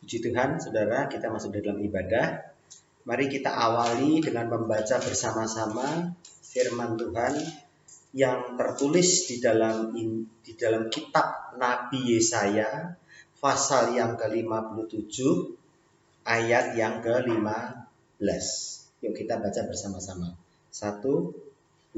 Puji Tuhan, saudara, kita masuk dalam ibadah. Mari kita awali dengan membaca bersama-sama firman Tuhan yang tertulis di dalam kitab Nabi Yesaya, pasal yang ke-57, ayat yang ke-15. Yuk kita baca bersama-sama. 1, 2,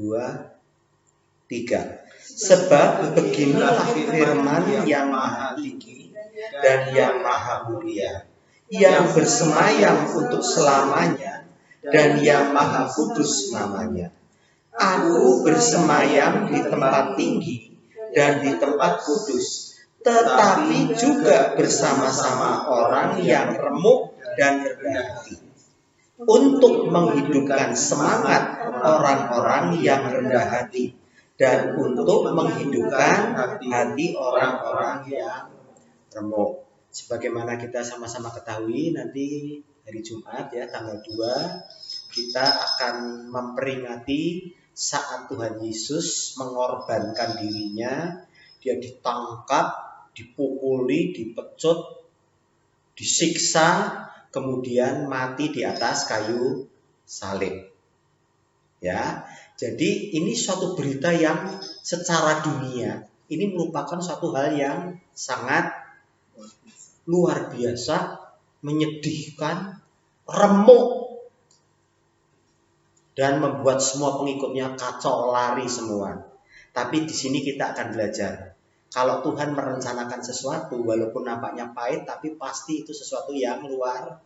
3. Sebab beginilah firman yang maha tinggi dan yang maha mulia, yang bersemayam untuk selamanya dan yang maha kudus namanya. Aku bersemayam di tempat tinggi dan di tempat kudus, tetapi juga bersama-sama orang yang remuk dan rendah hati, untuk menghidupkan semangat orang-orang yang rendah hati dan untuk menghidupkan hati orang-orang yang remuk. Sebagaimana kita sama-sama ketahui, nanti hari Jumat ya, tanggal 2, kita akan memperingati saat Tuhan Yesus mengorbankan dirinya. Dia ditangkap, dipukuli, dipecut, disiksa, kemudian mati di atas kayu salib. Ya, jadi ini suatu berita yang secara dunia ini merupakan suatu hal yang sangat luar biasa, menyedihkan, remuk, dan membuat semua pengikutnya kacau lari semua. Tapi di sini kita akan belajar, kalau Tuhan merencanakan sesuatu, walaupun nampaknya pahit, tapi pasti itu sesuatu yang luar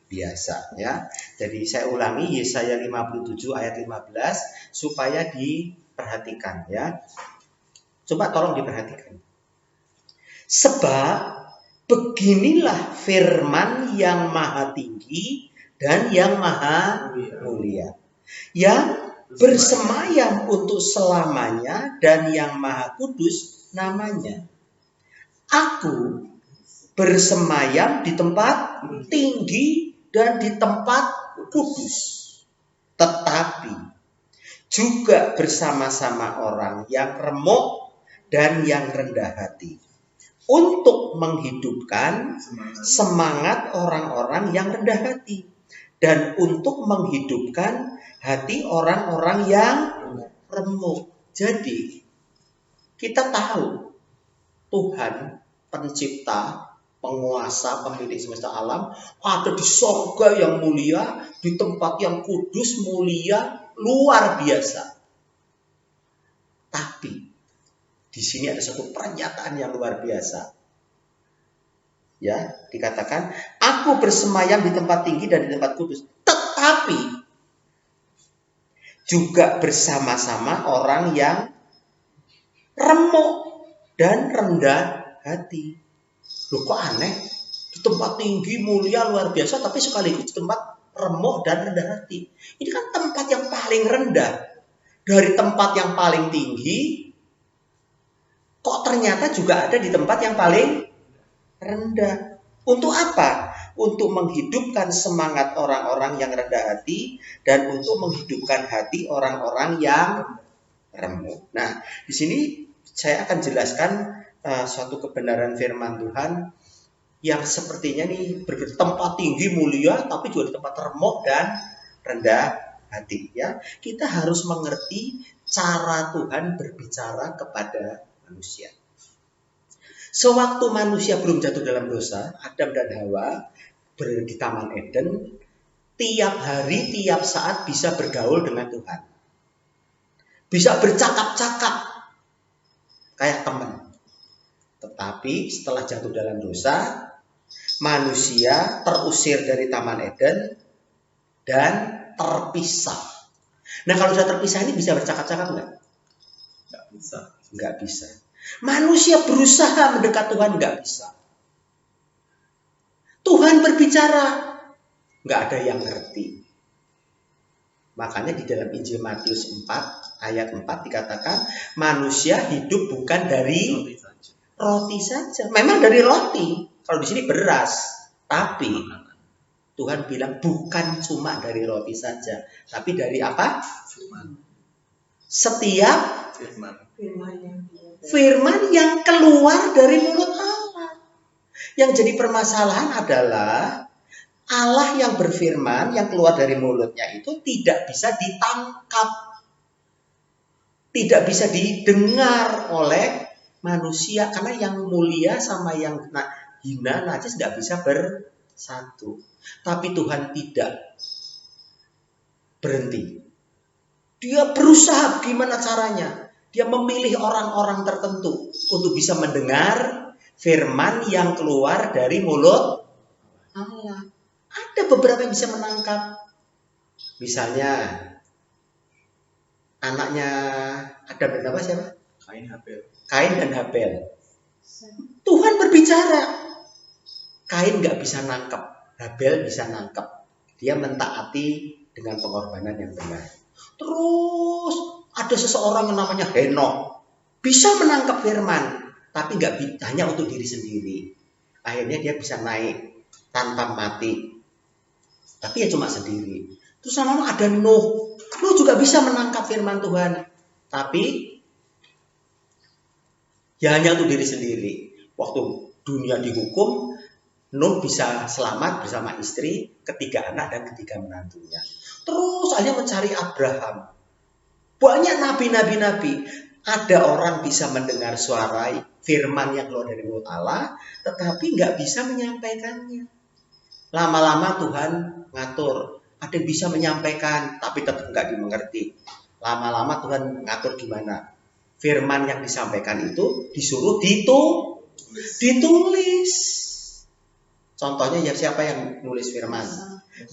biasa. Ya. Jadi saya ulangi Yesaya 57 ayat 15 supaya diperhatikan. Ya. Coba tolong diperhatikan. Sebab beginilah firman yang maha tinggi dan yang maha mulia, yang bersemayam untuk selamanya dan yang maha kudus namanya. Aku bersemayam di tempat tinggi dan di tempat kudus, tetapi juga bersama-sama orang yang remuk dan yang rendah hati, untuk menghidupkan semangat orang-orang yang rendah hati dan untuk menghidupkan hati orang-orang yang remuk. Jadi kita tahu Tuhan pencipta, penguasa, pemilik semesta alam ada di sorga yang mulia, di tempat yang kudus, mulia, luar biasa. Tapi di sini ada satu pernyataan yang luar biasa. Ya, dikatakan, aku bersemayam di tempat tinggi dan di tempat kudus, tetapi juga bersama-sama orang yang remuk dan rendah hati. Loh, kok aneh? Di tempat tinggi, mulia, luar biasa, tapi sekaligus di tempat remuk dan rendah hati. Ini kan tempat yang paling rendah. Dari tempat yang paling tinggi, kok ternyata juga ada di tempat yang paling rendah. Untuk apa? Untuk menghidupkan semangat orang-orang yang rendah hati dan untuk menghidupkan hati orang-orang yang remuk. Nah, di sini saya akan jelaskan suatu kebenaran firman Tuhan yang sepertinya nih bertempat tinggi mulia tapi juga di tempat remuk dan rendah hati. Ya, kita harus mengerti cara Tuhan berbicara kepada manusia. Sewaktu manusia belum jatuh dalam dosa, Adam dan Hawa berada di Taman Eden, tiap hari, tiap saat bisa bergaul dengan Tuhan. Bisa bercakap-cakap kayak teman. Tetapi setelah jatuh dalam dosa, manusia terusir dari Taman Eden dan terpisah. Nah, kalau sudah terpisah ini bisa bercakap-cakap enggak? Enggak bisa. Enggak bisa. Manusia berusaha mendekat Tuhan, enggak bisa. Tuhan berbicara, enggak ada yang ngerti. Makanya di dalam Injil Matius 4 ayat 4 dikatakan, manusia hidup bukan dari roti saja. Memang dari roti, kalau di sini beras, tapi Tuhan bilang bukan cuma dari roti saja, tapi dari apa? Setiap firman yang keluar dari mulut Allah. Yang jadi permasalahan adalah Allah yang berfirman, yang keluar dari mulutnya itu tidak bisa ditangkap. Tidak bisa didengar oleh manusia. Karena yang mulia sama yang hina, najis nggak bisa bersatu. Tapi Tuhan tidak berhenti. Dia berusaha gimana caranya. Dia memilih orang-orang tertentu untuk bisa mendengar firman yang keluar dari mulut Allah. Ada beberapa yang bisa menangkap. Misalnya anaknya ada berapa siapa? Kain dan Habel. Tuhan berbicara. Kain nggak bisa nangkep, Habel bisa nangkep. Dia mentaati dengan pengorbanan yang benar. Terus ada seseorang yang namanya Henok, bisa menangkap firman, tapi nggak hanya untuk diri sendiri. Akhirnya dia bisa naik tanpa mati, tapi ya cuma sendiri. Terus sama ada Nuh juga bisa menangkap firman Tuhan, tapi ya hanya untuk diri sendiri. Waktu dunia dihukum, Nuh bisa selamat bersama istri, ketiga anak dan ketiga menantunya. Terus akhirnya mencari Abraham. Banyak nabi-nabi. Ada orang bisa mendengar suara firman yang keluar dari mulut Allah, tetapi nggak bisa menyampaikannya. Lama-lama Tuhan ngatur. Ada yang bisa menyampaikan, tapi tetap nggak dimengerti. Lama-lama Tuhan ngatur gimana? Firman yang disampaikan itu disuruh ditulis. Contohnya ya siapa yang nulis firman?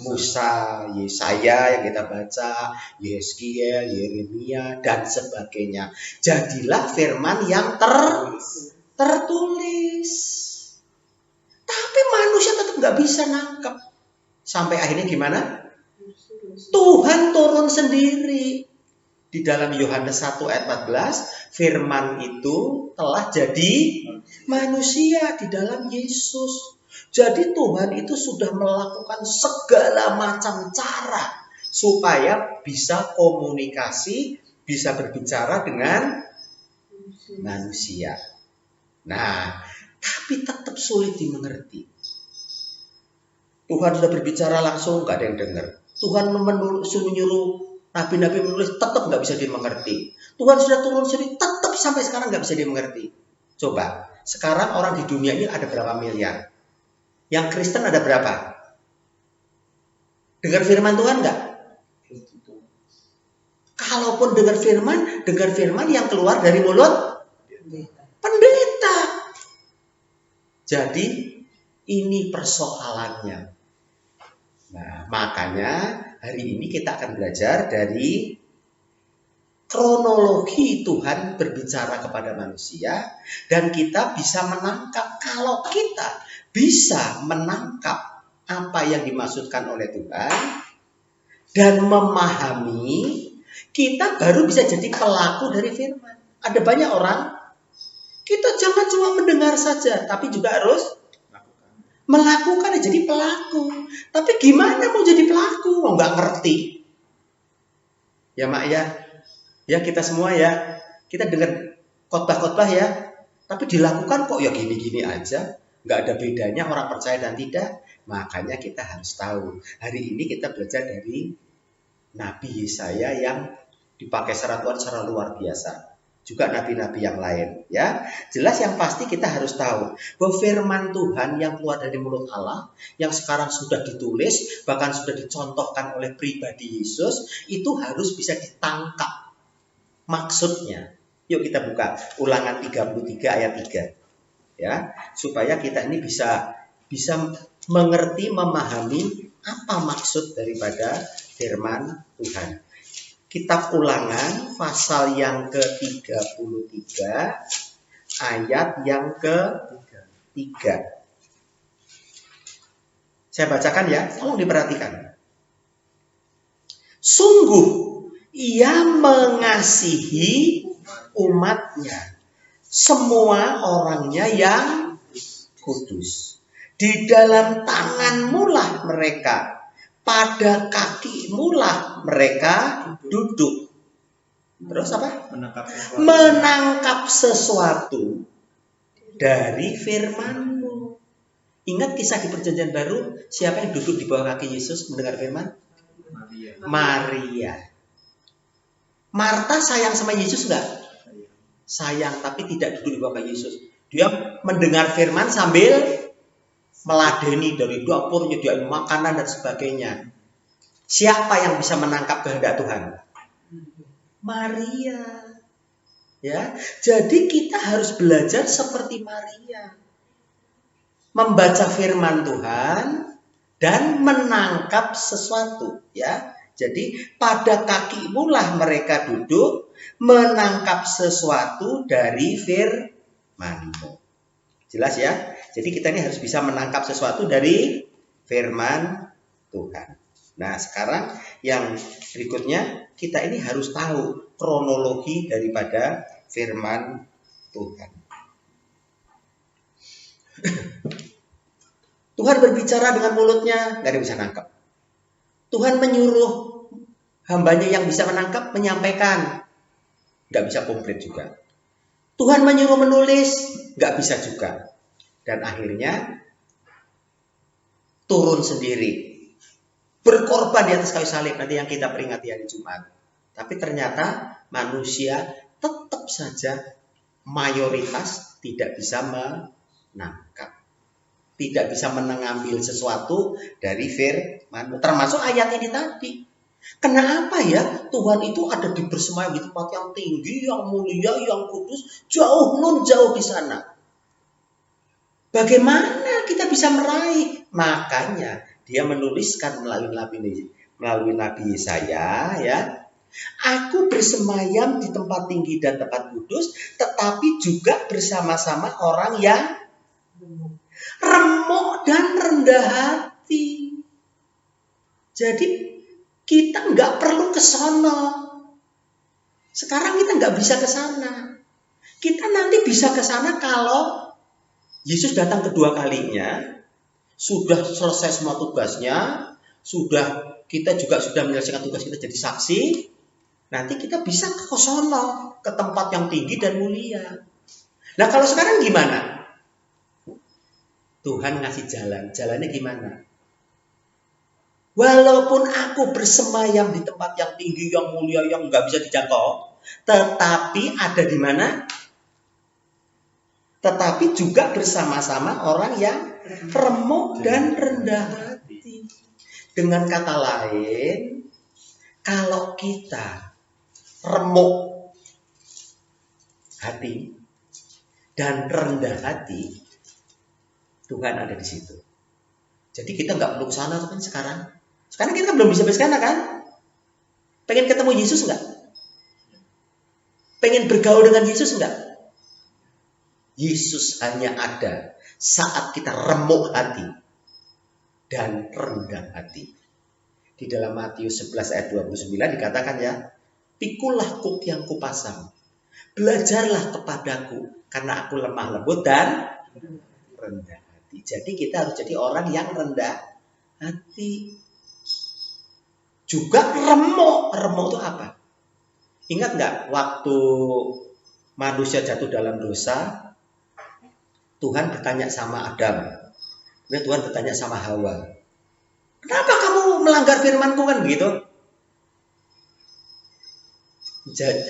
Musa, Yesaya yang kita baca, Yeskiel, Yeremia dan sebagainya. Jadilah firman yang tertulis. Tapi manusia tetap nggak bisa nangkep. Sampai akhirnya gimana? Tuhan turun sendiri. Di dalam Yohanes 1 ayat 14, firman itu telah jadi manusia di dalam Yesus. Jadi Tuhan itu sudah melakukan segala macam cara supaya bisa komunikasi, bisa berbicara dengan manusia. Nah, tapi tetap sulit dimengerti. Tuhan sudah berbicara langsung, nggak ada yang dengar. Tuhan suruh nyuruh nabi-nabi menulis, tetap nggak bisa dimengerti. Tuhan sudah turun sendiri, tetap sampai sekarang nggak bisa dimengerti. Coba, sekarang orang di dunia ini ada berapa miliar? Yang Kristen ada berapa? Dengar firman Tuhan nggak? Kalaupun dengar firman yang keluar dari mulut pendeta. Jadi ini persoalannya. Nah, makanya hari ini kita akan belajar dari kronologi Tuhan berbicara kepada manusia, dan kita bisa menangkap. Kalau kita bisa menangkap apa yang dimaksudkan oleh Tuhan dan memahami, kita baru bisa jadi pelaku dari firman. Ada banyak orang, kita jangan cuma mendengar saja, tapi juga harus melakukan, jadi pelaku. Tapi gimana mau jadi pelaku? Mau nggak ngerti? Ya Mak ya. Ya kita semua ya, kita dengar khotbah-khotbah ya, tapi dilakukan kok ya gini-gini aja. Nggak ada bedanya orang percaya dan tidak. Makanya kita harus tahu. Hari ini kita belajar dari Nabi Yesaya yang dipakai secara Tuhan secara luar biasa. Juga nabi-nabi yang lain. Ya, jelas yang pasti kita harus tahu bahwa firman Tuhan yang keluar dari mulut Allah, yang sekarang sudah ditulis, bahkan sudah dicontohkan oleh pribadi Yesus, itu harus bisa ditangkap maksudnya. Yuk kita buka Ulangan 33 ayat 3. Ya, supaya kita ini bisa mengerti, memahami apa maksud daripada firman Tuhan. Kitab Ulangan pasal yang ke-33 ayat yang ke-3. Saya bacakan ya, tolong diperhatikan. Sungguh Ia mengasihi umatnya, semua orangnya yang kudus. Di dalam tanganmu-lah mereka, pada kakimu-lah mereka duduk. Terus apa? Menangkap sesuatu dari firman-Mu. Ingat kisah di Perjanjian Baru, siapa yang duduk di bawah kaki Yesus mendengar firman? Maria. Marta sayang sama Yesus enggak? Sayang, tapi tidak duduk di bawah kaki Yesus. Dia mendengar firman sambil meladeni dari dapur, nyediain makanan dan sebagainya. Siapa yang bisa menangkap kehendak Tuhan? Maria. Ya, jadi kita harus belajar seperti Maria. Membaca firman Tuhan dan menangkap sesuatu, ya. Jadi pada kakimu lah mereka duduk menangkap sesuatu dari firman-Mu. Jelas ya? Jadi kita ini harus bisa menangkap sesuatu dari firman Tuhan. Nah, sekarang yang berikutnya kita ini harus tahu kronologi daripada firman Tuhan. Tuhan berbicara dengan mulutnya, gak ada yang bisa nangkap. Tuhan menyuruh hambanya yang bisa menangkap menyampaikan, gak bisa komplit juga. Tuhan menyuruh menulis, gak bisa juga. Dan akhirnya turun sendiri, berkorban di atas kayu salib, nanti yang kita peringati hari Jumat. Tapi ternyata manusia tetap saja mayoritas tidak bisa menangkap, tidak bisa mengambil sesuatu dari firman, termasuk ayat ini tadi. Kenapa ya Tuhan itu ada di bersemayam di tempat yang tinggi, yang mulia, yang kudus, jauh di sana. Bagaimana kita bisa meraih? Makanya dia menuliskan melalui Nabi Yesaya, ya. Aku bersemayam di tempat tinggi dan tempat kudus, tetapi juga bersama-sama orang yang remuk dan rendah hati. Jadi kita nggak perlu ke sana. Sekarang kita nggak bisa ke sana. Kita nanti bisa ke sana kalau Yesus datang kedua kalinya, sudah selesai semua tugasnya, kita juga sudah menyelesaikan tugas kita jadi saksi. Nanti kita bisa ke sana, ke tempat yang tinggi dan mulia. Nah, kalau sekarang gimana? Tuhan ngasih jalan. Jalannya gimana? Walaupun aku bersemayam di tempat yang tinggi, yang mulia, yang nggak bisa dijangkau, tetapi ada di mana? Tetapi juga bersama-sama orang yang remuk dan rendah hati. Dengan kata lain, kalau kita remuk hati dan rendah hati, Tuhan ada di situ. Jadi kita nggak perlu ke sana kan sekarang. Sekarang kita belum bisa ke sana kan? Pengen ketemu Yesus nggak? Pengen bergaul dengan Yesus nggak? Yesus hanya ada saat kita remuk hati dan rendah hati. Di dalam Matius 11 ayat 29 dikatakan ya, pikulah kuk yang kupasang, belajarlah kepadaku karena aku lemah lembut dan rendah hati. Jadi kita harus jadi orang yang rendah hati. Juga remuk. Remuk itu apa? Ingat nggak waktu manusia jatuh dalam dosa, Tuhan bertanya sama Adam, kemudian Tuhan bertanya sama Hawa, kenapa kamu melanggar firman-Ku kan begitu?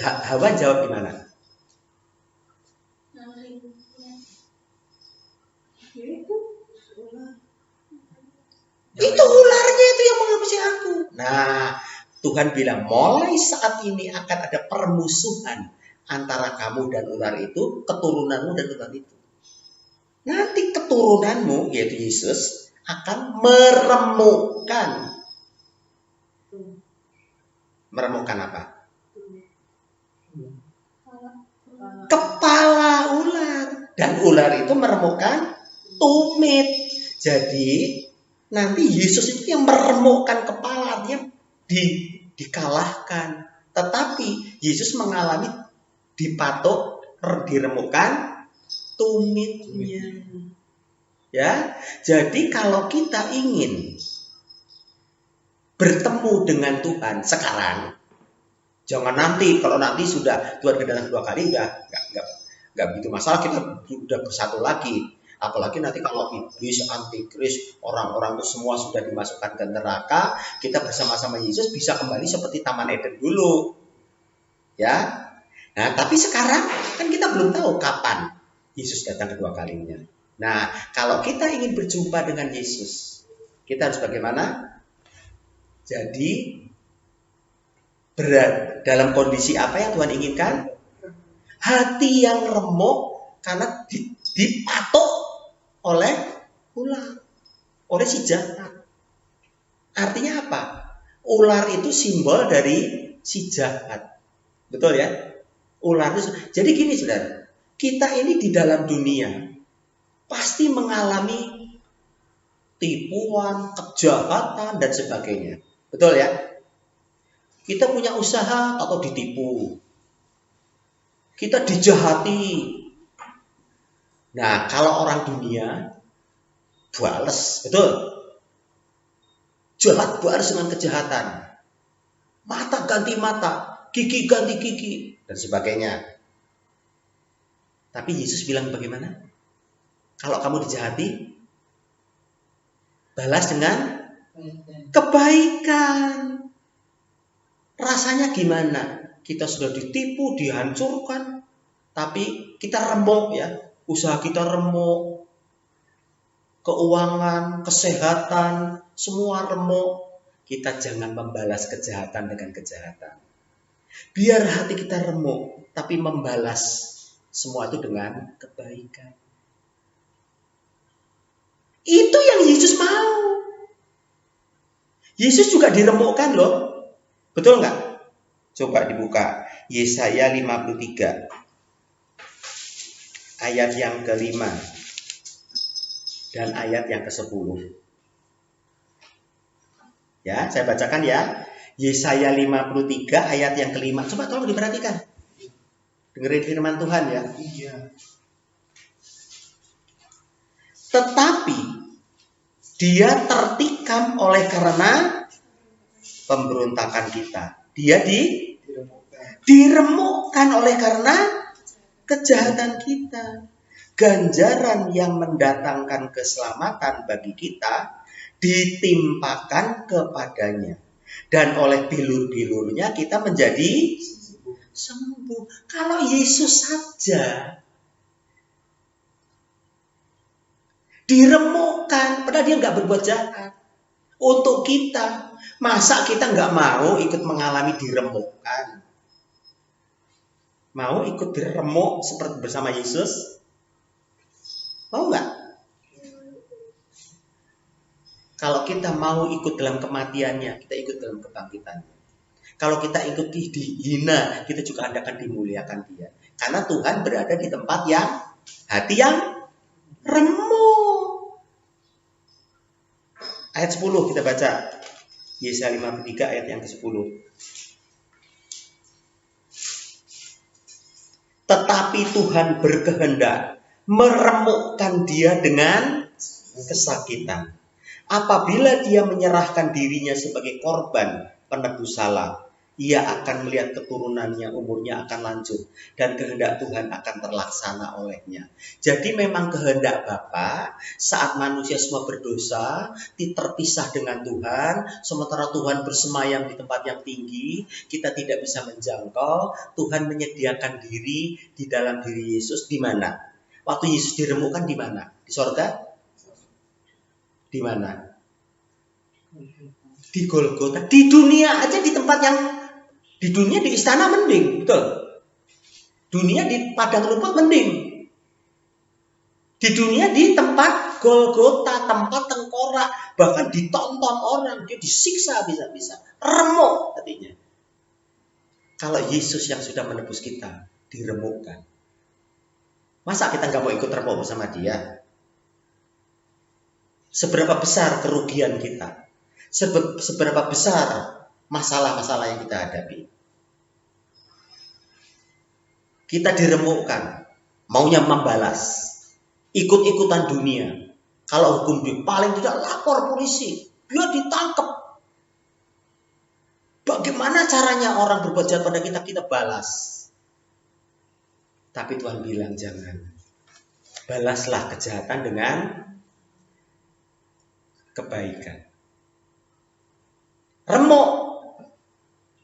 Hawa jawab gimana? Itu ularnya itu yang menghabisi aku. Nah, Tuhan bilang mulai saat ini akan ada permusuhan antara kamu dan ular itu, keturunanmu dan ular itu. Nanti keturunanmu, yaitu Yesus, akan meremukkan. Meremukkan apa? Kepala ular. Dan ular itu meremukkan tumit. Jadi nanti Yesus itu yang meremukkan kepala, artinya dikalahkan. Tetapi Yesus mengalami dipatok, diremukkan tumitnya. Ya, jadi kalau kita ingin bertemu dengan Tuhan sekarang, jangan nanti. Kalau nanti sudah Tuhan kedatangan 2 kali, nggak begitu masalah, kita sudah bersatu lagi. Apalagi nanti kalau iblis, antikris, orang-orang itu semua sudah dimasukkan ke neraka, kita bersama-sama Yesus bisa kembali seperti Taman Eden dulu. Ya. Nah, tapi sekarang kan kita belum tahu kapan Yesus datang kedua kalinya. Nah, kalau kita ingin berjumpa dengan Yesus, kita harus bagaimana? Jadi, dalam kondisi apa yang Tuhan inginkan? Hati yang remuk karena dipatok oleh ular, oleh si jahat. Artinya apa? Ular itu simbol dari si jahat. Betul ya? Ular itu. Jadi gini saudara, kita ini di dalam dunia pasti mengalami tipuan, kejahatan, dan sebagainya. Betul ya? Kita punya usaha atau ditipu. Kita dijahati. Nah, kalau orang dunia bales, betul? Jahat balas dengan kejahatan. Mata ganti mata, gigi ganti gigi, dan sebagainya. Tapi Yesus bilang bagaimana? Kalau kamu dijahati, balas dengan kebaikan. Rasanya gimana? Kita sudah ditipu, dihancurkan, tapi kita remuk ya. Usaha kita remuk, keuangan, kesehatan, semua remuk. Kita jangan membalas kejahatan dengan kejahatan. Biar hati kita remuk, tapi membalas semua itu dengan kebaikan. Itu yang Yesus mau. Yesus juga diremukkan loh. Betul nggak? Coba dibuka Yesaya 53 ayat yang ke-5 dan ayat yang ke-10. Ya, saya bacakan ya. Yesaya 53 ayat yang ke-5. Coba tolong diperhatikan. Dengerin firman Tuhan ya. Tetapi dia tertikam oleh karena pemberontakan kita. Dia diremukkan oleh karena kejahatan kita. Ganjaran yang mendatangkan keselamatan bagi kita ditimpakan kepadanya. Dan oleh bilur-bilurnya kita menjadi sembuh. Kalau Yesus saja diremukkan, padahal dia nggak berbuat jahat. Untuk kita, masa kita nggak mau ikut mengalami diremukkan? Mau ikut diremuk seperti bersama Yesus? Mau nggak? Kalau kita mau ikut dalam kematiannya, kita ikut dalam kebangkitannya. Kalau kita ikut dihina, kita juga akan dimuliakan dia. Karena Tuhan berada di tempat yang hati yang remuk. Ayat 10 kita baca. Yesaya 53 ayat yang ke-10. Tetapi Tuhan berkehendak meremukkan dia dengan kesakitan. Apabila dia menyerahkan dirinya sebagai korban penebus salah, ia akan melihat keturunannya, umurnya akan lanjut, dan kehendak Tuhan akan terlaksana olehnya. Jadi memang kehendak Bapa saat manusia semua berdosa, terpisah dengan Tuhan, sementara Tuhan bersemayam di tempat yang tinggi, kita tidak bisa menjangkau. Tuhan menyediakan diri di dalam diri Yesus. Di mana? Waktu Yesus diremukkan di mana? Di sorga? Di mana? Di Golgota. Di dunia aja, di tempat yang di dunia, di istana mending, betul. Dunia di padang rumput mending. Di dunia di tempat Golgota, tempat tengkorak, bahkan ditonton orang, dia disiksa bisa-bisa, remuk artinya. Kalau Yesus yang sudah menebus kita diremukkan, masa kita nggak mau ikut remuk bersama dia? Seberapa besar kerugian kita? Seberapa besar masalah-masalah yang kita hadapi? Kita diremukkan, maunya membalas, ikut-ikutan dunia. Kalau hukum dia paling tidak lapor polisi, dia ditangkap. Bagaimana caranya orang berbuat jahat pada kita, kita balas. Tapi Tuhan bilang jangan. Balaslah kejahatan dengan kebaikan. Remuk.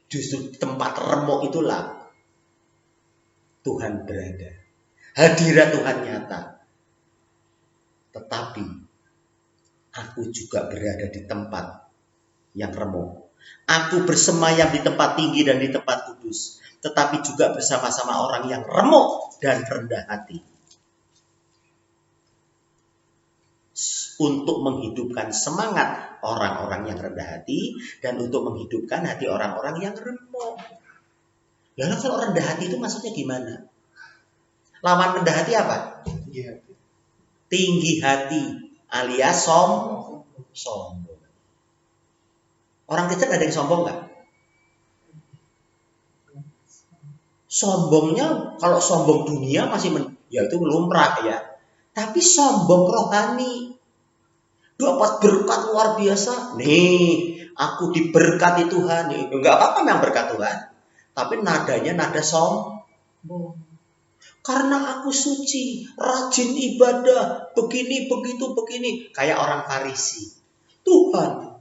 Justru tempat remuk itulah Tuhan berada. Hadirat Tuhan nyata. Tetapi aku juga berada di tempat yang remuk. Aku bersemayam di tempat tinggi dan di tempat kudus. Tetapi juga bersama-sama orang yang remuk dan rendah hati. Untuk menghidupkan semangat orang-orang yang rendah hati dan untuk menghidupkan hati orang-orang yang remuk. Lalu kalau rendah hati itu maksudnya gimana? Lawan rendah hati apa? Tinggi hati alias sombong. Orang Kristen ada yang sombong nggak? Sombongnya kalau sombong dunia masih ya itu lumrah ya. Tapi sombong rohani. Dapat berkat luar biasa. Nih, aku diberkati Tuhan. Enggak apa-apa memang berkat Tuhan. Tapi nadanya nada sombong. Karena aku suci, rajin ibadah, begini, begitu, begini. Kayak orang Farisi. Tuhan,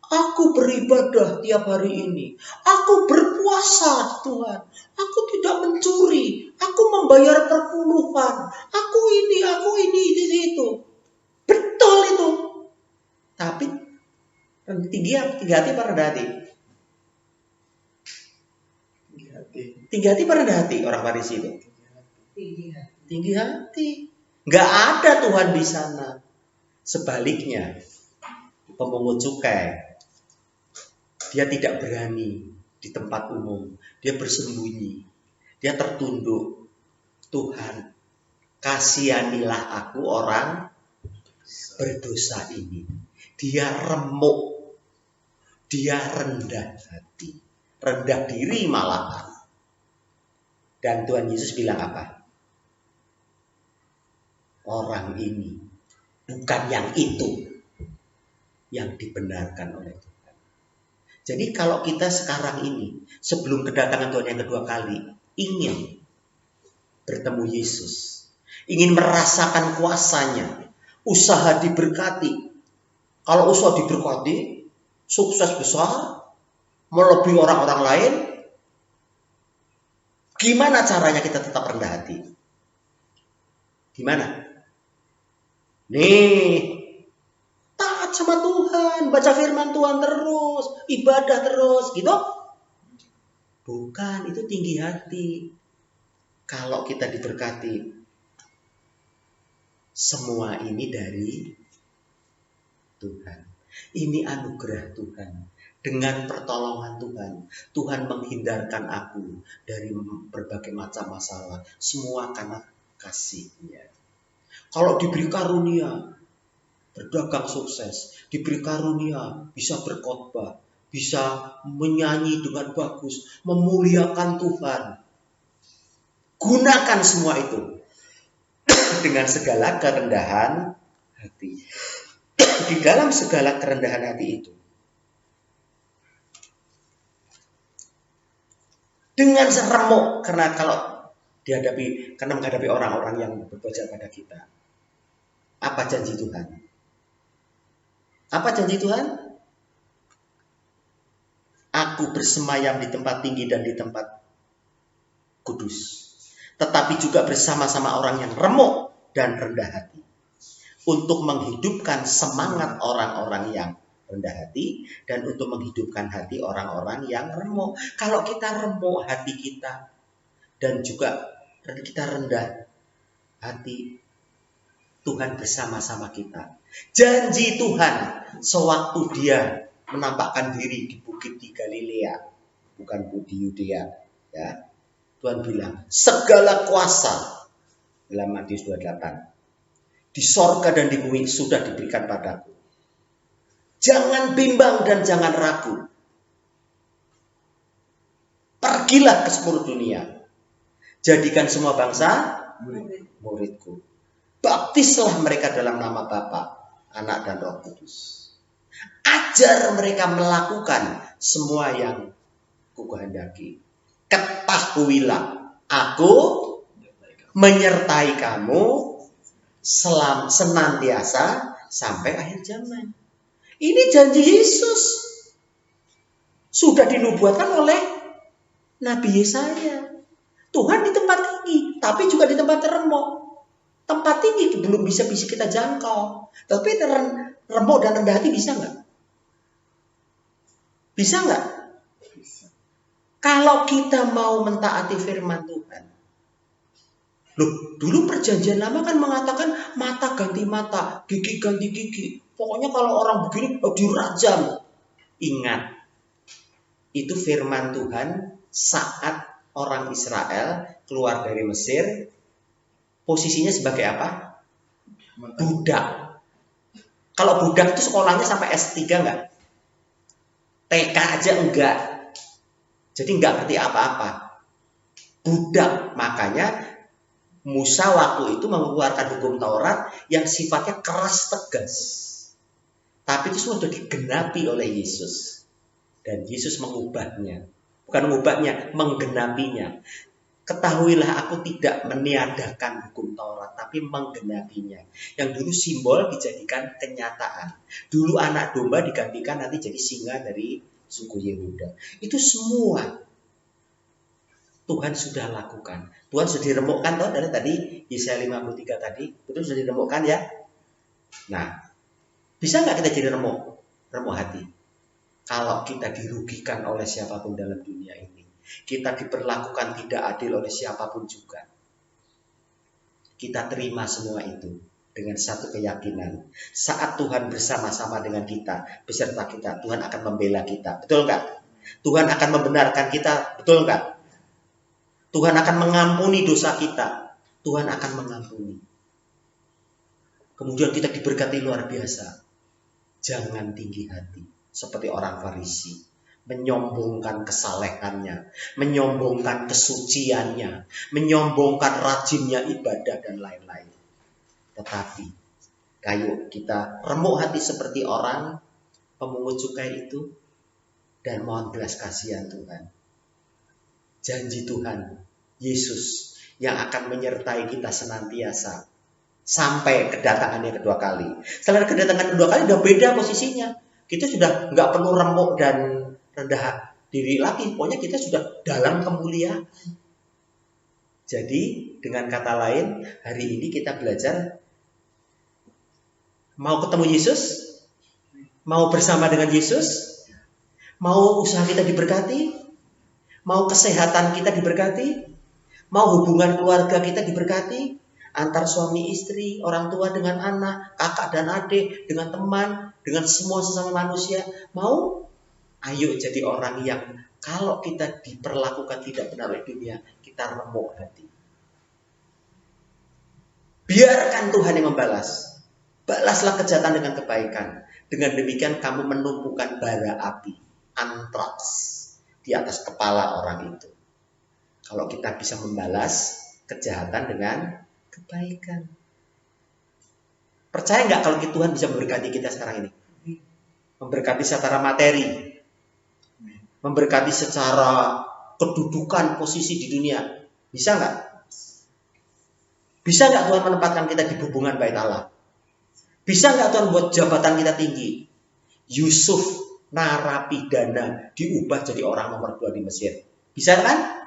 aku beribadah tiap hari ini. Aku berpuasa, Tuhan. Aku tidak mencuri. Aku membayar perpuluhan. Aku ini, itu. Betul itu. Tapi tinggi hati apa rendah hati? Tinggi hati apa rendah hati orang Farisi itu? Tinggi hati. Nggak ada Tuhan di sana. Sebaliknya, pemungut cukai, dia tidak berani di tempat umum. Dia bersembunyi. Dia tertunduk. Tuhan, kasihanilah aku orang berdosa ini. Dia remuk. Dia rendah hati. Rendah diri malahan. Dan Tuhan Yesus bilang apa? Orang ini bukan yang itu yang dibenarkan oleh Tuhan. Jadi kalau kita sekarang ini sebelum kedatangan Tuhan yang kedua kali ingin bertemu Yesus, ingin merasakan kuasanya, usaha diberkati. Kalau usaha diberkati, sukses besar, melebihi orang-orang lain, gimana caranya kita tetap rendah hati? Gimana? Nih, taat sama Tuhan, baca firman Tuhan terus, ibadah terus, gitu? Bukan, itu tinggi hati. Kalau kita diberkati, semua ini dari Tuhan. Ini anugerah Tuhan. Dengan pertolongan Tuhan, Tuhan menghindarkan aku dari berbagai macam masalah. Semua karena kasih-Nya. Kalau diberi karunia, berdagang sukses, diberi karunia, bisa berkhotbah, bisa menyanyi dengan bagus, memuliakan Tuhan. Gunakan semua itu dengan segala kerendahan hati. Di dalam segala kerendahan hati itu, dengan seremuk, karena menghadapi orang-orang yang berbuat jahat pada kita. Apa janji Tuhan? Apa janji Tuhan? Aku bersemayam di tempat tinggi dan di tempat kudus. Tetapi juga bersama-sama orang yang remuk dan rendah hati. Untuk menghidupkan semangat orang-orang yang rendah hati dan untuk menghidupkan hati orang-orang yang remuk. Kalau kita remuk hati kita dan juga kita rendah hati, Tuhan bersama-sama kita. Janji Tuhan sewaktu Dia menampakkan diri di bukit di Galilea, bukan di Yudea, ya. Tuhan bilang, segala kuasa dalam Matius 28 di sorga dan di bumi sudah diberikan padaku. Jangan bimbang dan jangan ragu. Pergilah ke seluruh dunia. Jadikan semua bangsa muridku. Baptislah mereka dalam nama Bapa, Anak dan Roh Kudus. Ajar mereka melakukan semua yang kukehendaki. Ketahuilah, aku menyertai kamu senantiasa sampai akhir zaman. Ini janji Yesus. Sudah dinubuatkan oleh Nabi Yesaya. Tuhan di tempat tinggi, tapi juga di tempat remuk. Tempat tinggi belum bisa kita jangkau. Tapi remuk dan rendah hati bisa nggak? Bisa nggak? Kalau kita mau mentaati firman Tuhan. Loh, dulu perjanjian lama kan mengatakan mata ganti mata, gigi ganti gigi. Pokoknya kalau orang begini dirajam. Ingat, itu firman Tuhan saat orang Israel keluar dari Mesir, posisinya sebagai apa? Budak. Kalau budak itu sekolahnya sampai S3 enggak? TK aja enggak. Jadi enggak ngerti apa-apa. Budak. Makanya Musa waktu itu mengeluarkan hukum Taurat yang sifatnya keras tegas. Tapi itu sudah digenapi oleh Yesus. Dan Yesus mengubahnya. Bukan mengubahnya, menggenapinya. Ketahuilah aku tidak meniadakan hukum Taurat, tapi menggenapinya. Yang dulu simbol dijadikan kenyataan. Dulu anak domba digantikan nanti jadi singa dari suku Yehuda. Itu semua Tuhan sudah lakukan. Tuhan sudah diremukkan toh dari tadi Yesaya 53 tadi, betul sudah diremukkan ya. Nah, bisa nggak kita jadi remuk hati? Kalau kita dirugikan oleh siapapun dalam dunia ini, kita diperlakukan tidak adil oleh siapapun juga, kita terima semua itu dengan satu keyakinan. Saat Tuhan bersama-sama dengan kita, beserta kita, Tuhan akan membela kita, betul nggak? Tuhan akan membenarkan kita, betul nggak? Tuhan akan mengampuni dosa kita. Tuhan akan mengampuni. Kemudian kita diberkati luar biasa. Jangan tinggi hati. Seperti orang Farisi. Menyombongkan kesalehannya. Menyombongkan kesuciannya. Menyombongkan rajinnya ibadah dan lain-lain. Tetapi, ayo kita remuk hati seperti orang pemungut cukai itu. Dan mohon belas kasihan Tuhan. Janji Tuhan. Yesus yang akan menyertai kita senantiasa sampai kedatangannya kedua kali. Setelah kedatangan kedua kali udah beda posisinya. Kita sudah nggak perlu remuk dan rendah diri lagi. Pokoknya kita sudah dalam kemuliaan. Jadi dengan kata lain, hari ini kita belajar mau ketemu Yesus, mau bersama dengan Yesus, mau usaha kita diberkati, mau kesehatan kita diberkati, mau hubungan keluarga kita diberkati, antar suami istri, orang tua dengan anak, kakak dan adik, dengan teman, dengan semua sesama manusia. Mau? Ayo jadi orang yang kalau kita diperlakukan tidak benar oleh dunia, kita remuk hati. Biarkan Tuhan yang membalas. Balaslah kejahatan dengan kebaikan. Dengan demikian kamu menumpukan bara api, antraks, di atas kepala orang itu. Kalau kita bisa membalas kejahatan dengan kebaikan. Percaya nggak kalau Tuhan bisa memberkati kita sekarang ini? Memberkati secara materi. Memberkati secara kedudukan, posisi di dunia. Bisa nggak? Bisa nggak Tuhan menempatkan kita di hubungan bait Allah? Bisa nggak Tuhan buat jabatan kita tinggi? Yusuf, narapidana, diubah jadi orang nomor 2 di Mesir. Bisa kan?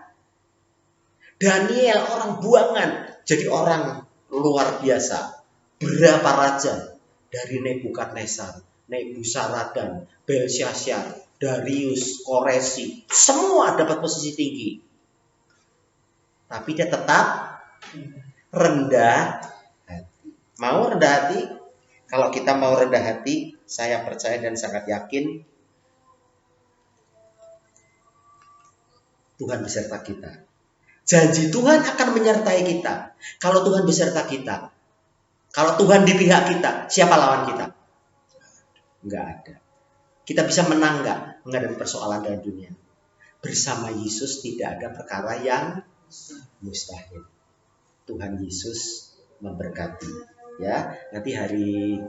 Daniel orang buangan jadi orang luar biasa. Berapa raja dari Nebukadnezar, Nebuzaradan, Belshazzar, Darius, Koresi, semua dapat posisi tinggi. Tapi dia tetap rendah hati. Mau rendah hati? Kalau kita mau rendah hati, saya percaya dan sangat yakin Tuhan beserta kita. Janji Tuhan akan menyertai kita. Kalau Tuhan beserta kita, kalau Tuhan di pihak kita, siapa lawan kita? Enggak ada. Kita bisa menang enggak menghadapi persoalan dalam dunia? Bersama Yesus tidak ada perkara yang mustahil. Tuhan Yesus memberkati. Ya, nanti hari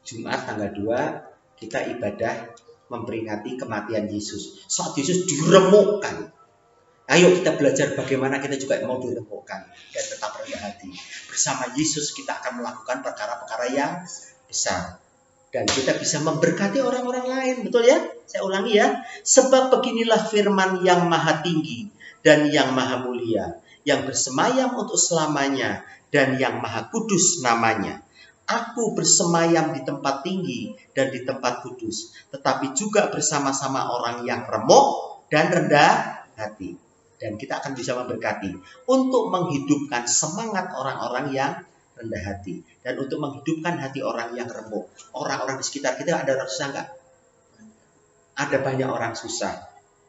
Jumat tanggal 2 kita ibadah memperingati kematian Yesus. Saat Yesus diremukkan. Ayo kita belajar bagaimana kita juga mau diremukkan dan tetap rendah hati. bersama Yesus kita akan melakukan perkara-perkara yang besar. Dan kita bisa memberkati orang-orang lain. Betul ya? Saya ulangi ya. Sebab beginilah firman yang maha tinggi dan yang maha mulia, yang bersemayam untuk selamanya dan yang maha kudus namanya. Aku bersemayam di tempat tinggi dan di tempat kudus, tetapi juga bersama-sama orang yang remuk dan rendah hati. Dan kita akan bisa memberkati untuk menghidupkan semangat orang-orang yang rendah hati. Dan untuk menghidupkan hati orang yang remuk. Orang-orang di sekitar kita ada orang susah enggak? Ada banyak orang susah.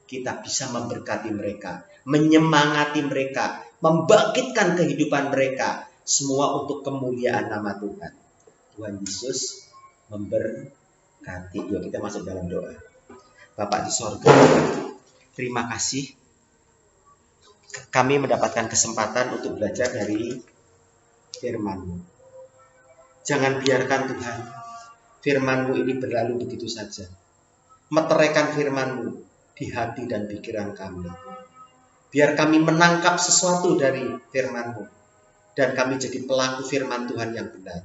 Kita bisa memberkati mereka. Menyemangati mereka. Membangkitkan kehidupan mereka. Semua untuk kemuliaan nama Tuhan. Tuhan Yesus memberkati. Yuk kita masuk dalam doa. Bapa di sorga, terima kasih. Kami mendapatkan kesempatan untuk belajar dari firman-Mu. Jangan biarkan Tuhan firman-Mu ini berlalu begitu saja. Meteraikan firman-Mu di hati dan pikiran kami. Biar kami menangkap sesuatu dari firman-Mu. Dan kami jadi pelaku firman Tuhan yang benar.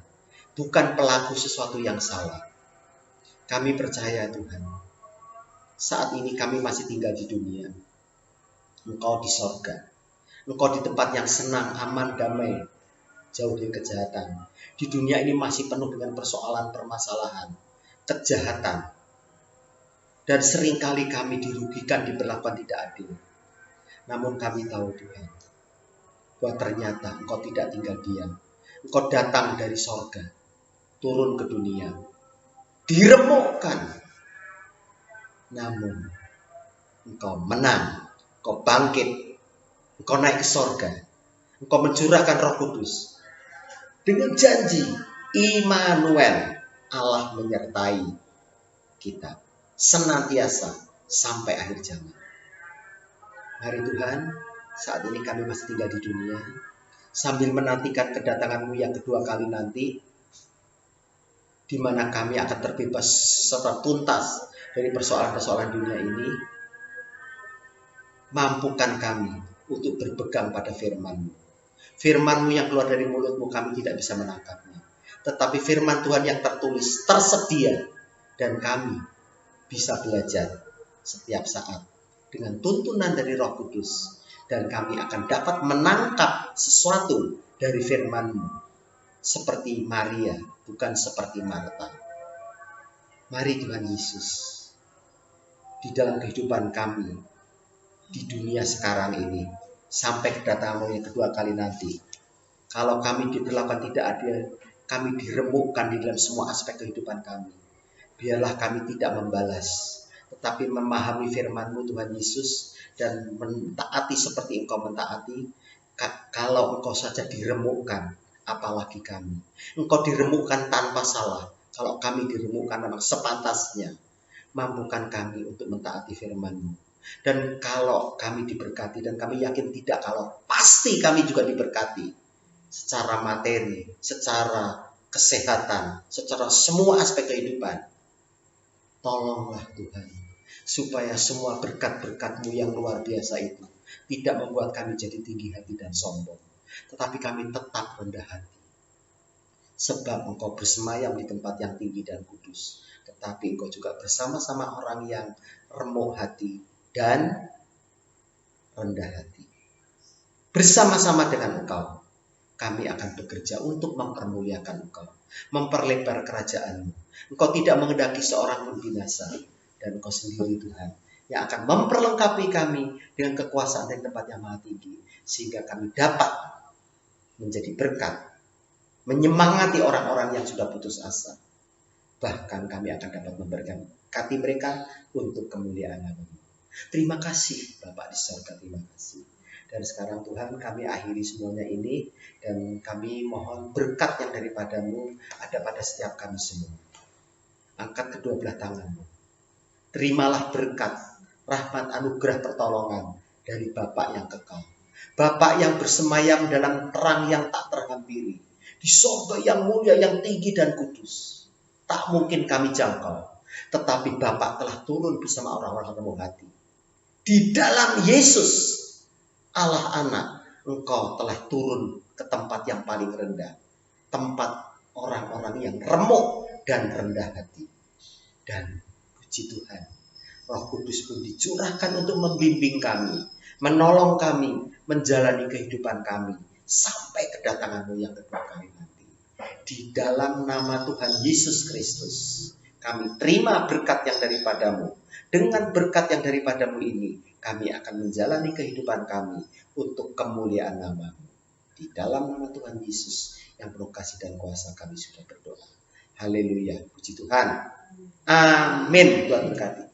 Bukan pelaku sesuatu yang salah. Kami percaya Tuhan. Saat ini kami masih tinggal di dunia. Engkau di sorga. Engkau di tempat yang senang, aman, damai. Jauh dari kejahatan. Di dunia ini masih penuh dengan persoalan, permasalahan, kejahatan. Dan seringkali kami dirugikan, diperlakukan tidak adil. Namun kami tahu Tuhan, bahwa ternyata Engkau tidak tinggal diam. Engkau datang dari sorga, turun ke dunia, diremukkan. Namun Engkau menang, Engkau bangkit, Engkau naik ke sorga. Engkau mencurahkan Roh Kudus. Dengan janji, Immanuel, Allah menyertai kita. Senantiasa sampai akhir zaman. Mari Tuhan, saat ini kami masih tinggal di dunia. Sambil menantikan kedatangan-Mu yang kedua kali nanti. Di mana kami akan terbebas serta tuntas dari persoalan-persoalan dunia ini. Mampukan kami untuk berpegang pada firman-Mu. Firman-Mu yang keluar dari mulut-Mu kami tidak bisa menangkapnya. Tetapi firman Tuhan yang tertulis tersedia. Dan kami bisa belajar setiap saat. Dengan tuntunan dari Roh Kudus. Dan kami akan dapat menangkap sesuatu dari firman-Mu. Seperti Maria, bukan seperti Marta. Mari Tuhan Yesus. Di dalam kehidupan kami. Di dunia sekarang ini. Sampai kedatangan-Mu yang kedua kali nanti. Kalau kami diperlakukan tidak adil, kami diremukkan di dalam semua aspek kehidupan kami. Biarlah kami tidak membalas, tetapi memahami firman-Mu Tuhan Yesus dan mentaati seperti Engkau mentaati. Kalau Engkau saja diremukkan, apalagi kami. Engkau diremukkan tanpa salah. Kalau kami diremukkan memang sepantasnya. Mampukan kami untuk mentaati firman-Mu. Dan kalau kami diberkati, dan kami yakin tidak, kalau pasti kami juga diberkati. Secara materi, secara kesehatan, secara semua aspek kehidupan. Tolonglah Tuhan, supaya semua berkat-berkat-Mu yang luar biasa itu tidak membuat kami jadi tinggi hati dan sombong. Tetapi kami tetap rendah hati. Sebab Engkau bersemayam di tempat yang tinggi dan kudus. Tetapi Engkau juga bersama-sama orang yang remuk hati dan rendah hati. Bersama-sama dengan Engkau, kami akan bekerja untuk mempermuliakan Engkau. Memperlebar kerajaan-Mu. Engkau tidak menghendaki seorang pun binasa. Dan Engkau sendiri Tuhan, yang akan memperlengkapi kami dengan kekuasaan dan tempat yang maha tinggi. Sehingga kami dapat menjadi berkat. Menyemangati orang-orang yang sudah putus asa. Bahkan kami akan dapat memberkati mereka untuk kemuliaan nama-Mu. Terima kasih Bapak di surga, terima kasih. Dan sekarang Tuhan kami akhiri semuanya ini. Dan kami mohon berkat yang daripada-Mu ada pada setiap kami semua. Angkat kedua belah tangan-Mu. Terimalah berkat, rahmat, anugerah, pertolongan dari Bapak yang kekal. Bapak yang bersemayam dalam terang yang tak terhampiri. Di surga yang mulia, yang tinggi dan kudus. Tak mungkin kami jangkau. Tetapi Bapak telah turun bersama orang-orang remuk hati. Di dalam Yesus, Allah Anak, Engkau telah turun ke tempat yang paling rendah. Tempat orang-orang yang remuk dan rendah hati. Dan puji Tuhan, Roh Kudus pun dicurahkan untuk membimbing kami, menolong kami, menjalani kehidupan kami sampai kedatangan-Mu yang kedua kali nanti. Di dalam nama Tuhan Yesus Kristus, kami terima berkat yang daripada-Mu. Dengan berkat yang daripada-Mu ini, kami akan menjalani kehidupan kami untuk kemuliaan nama-Mu. Di dalam nama Tuhan Yesus yang penuh kasih dan kuasa kami sudah berdoa. Haleluya, puji Tuhan. Amin. Tuhan berkati.